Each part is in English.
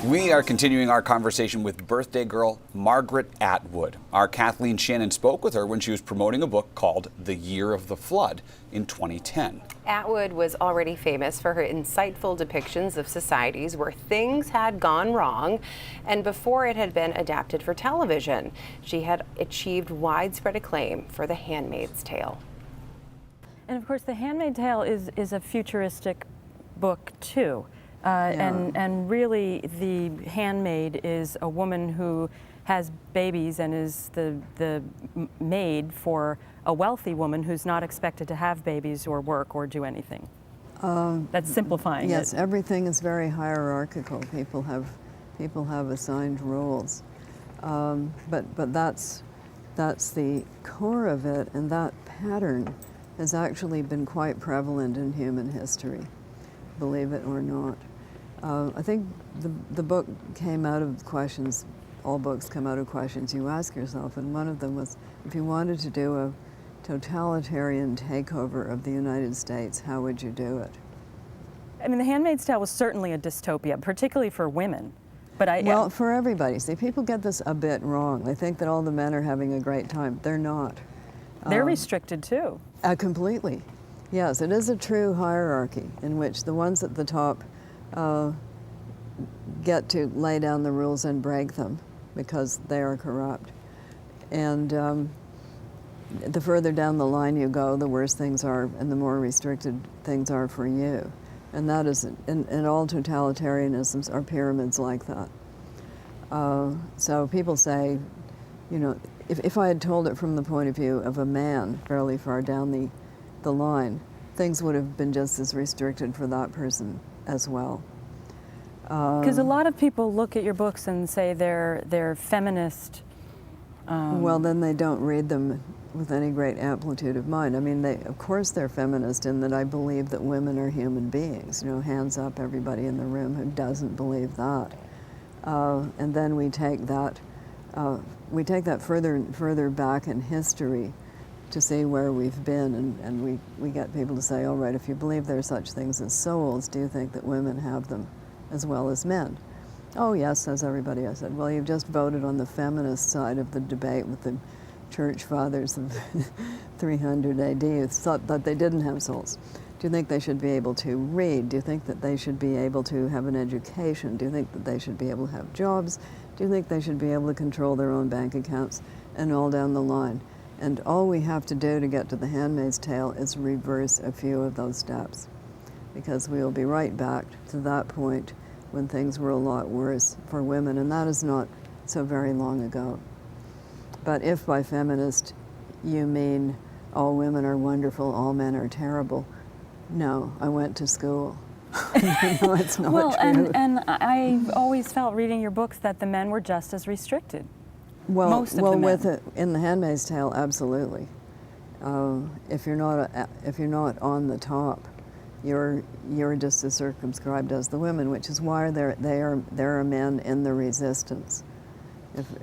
We are continuing our conversation with birthday girl Margaret Atwood. Our Kathleen Shannon spoke with her when she was promoting a book called The Year of the Flood in 2010. Atwood was already famous for her insightful depictions of societies where things had gone wrong and before it had been adapted for television. She had achieved widespread acclaim for The Handmaid's Tale. And of course, The Handmaid's Tale is a futuristic book too. And really, the handmaid is a woman who has babies and is the maid for a wealthy woman who's not expected to have babies or work or do anything. That's simplifying yes, it. Yes, everything is very hierarchical. People have assigned roles, but that's the core of it, and that pattern has actually been quite prevalent in human history, believe it or not. I think the book came out of questions, all books come out of questions you ask yourself, and one of them was, if you wanted to do a totalitarian takeover of the United States, how would you do it? I mean, The Handmaid's Tale was certainly a dystopia, particularly for women. But well, for everybody. See, people get this a bit wrong. They think that all the men are having a great time. They're not. They're restricted too. Completely. Yes, it is a true hierarchy in which the ones at the top get to lay down the rules and break them because they are corrupt. And the further down the line you go, the worse things are and the more restricted things are for you. And that is, in all totalitarianisms are pyramids like that. So people say, you know, if I had told it from the point of view of a man fairly far down the line, things would have been just as restricted for that person as well. Because a lot of people look at your books and say they're feminist. Well, then they don't read them with any great amplitude of mind. I mean, of course they're feminist in that I believe that women are human beings. You know, hands up everybody in the room who doesn't believe that. And then we take that further and further back in history to see where we've been, and we get people to say, all right, if you believe there are such things as souls, do you think that women have them as well as men? Oh yes, says everybody. I said, well, you've just voted on the feminist side of the debate with the church fathers of 300 AD who thought that they didn't have souls. Do you think they should be able to read? Do you think that they should be able to have an education? Do you think that they should be able to have jobs? Do you think they should be able to control their own bank accounts? And all down the line. And all we have to do to get to The Handmaid's Tale is reverse a few of those steps, because we will be right back to that point when things were a lot worse for women, and that is not so very long ago. But if by feminist you mean all women are wonderful, all men are terrible, no, I went to school. No, it's not well, true. and I've always felt reading your books that the men were just as restricted. Well, most of the men. with it, in The Handmaid's Tale, absolutely. If you're not on the top, you're just as circumscribed as the women, which is why there are men in the resistance.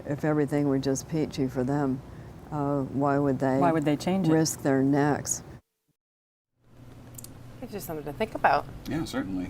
If everything were just peachy for them, why would they change risk their necks? It's just something to think about. Yeah, certainly.